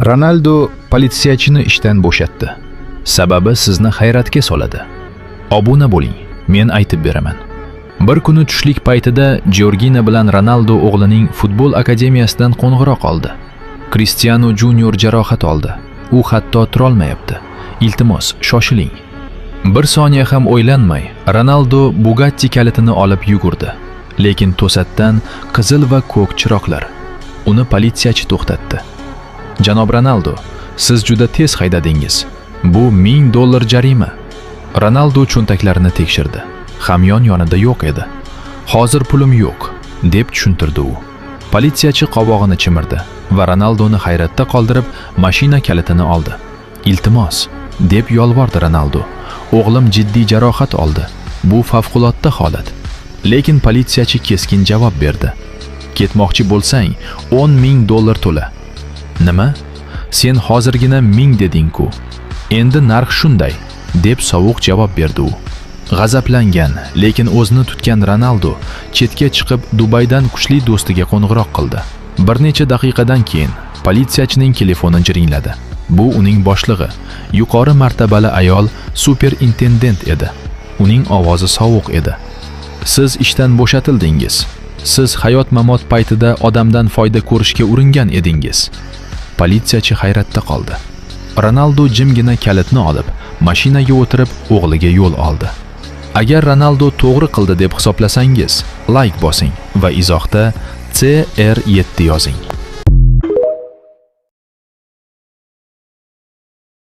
Ronaldo politsiyachini ishdan bo'shatdi. Sababi sizni hayratga soladi. Obuna bo'ling, men aytib beraman. Bir kuni tushlik paytida Jorginho bilan Ronaldo o'g'lining futbol akademiyasidan qo'ng'iroq oldi. Cristiano Junior jarohat oldi. U hatto turolmayapti. Iltimos, shoshiling. Bir soniya ham o'ylanmay, Ronaldo Bugatti kalitini olib yugurdi. Lekin to'satdan qizil va ko'k chiroqlar. Uni politsiyachi to'xtatdi. Janob Ronaldo, siz juda tez haydadingiz. Bu $1000 jarima. Ronaldo cho'ntaklarini tekshirdi. Hamyon yonida yo'q edi. Hozir pulim yo'q, deb tushuntirdi u. Politsiyachi qovog'ini chimirdi va Ronaldoni hayratda qoldirib, mashina kalitini oldi. Iltimos, deb yolvordi Ronaldo. O'g'lim jiddiy jarohat oldi. Bu favqulodda holat. Lekin politsiyachi keskin javob berdi. Ketmoqchi bo'lsang, $10,000 to'la. Nima? Sen hozirgina 1000 deding-ku. Endi narx shunday, deb sovuq javob berdi u. G'azablangan, lekin o'zini tutgan Ronaldo chetga chiqib Dubaydan kuchli do'stiga qo'ng'iroq qildi. Bir necha daqiqadan keyin politsiyachining telefoni jiringladi. Bu uning boshlig'i, yuqori martabali ayol superintendent edi. Uning ovozi sovuq edi. Siz ishdan bo'shatildingiz. Siz hayot-mamot paytida odamdan foyda ko'rishga uringan edingiz. Politsiyachi hayratda qoldi. Ronaldo jimgina kalitni olib, mashinaga o'tirib o'g'liga yo'l oldi. Agar Ronaldo to'g'ri qildi deb hisoblasangiz, like bosing va izohda CR7 yozing.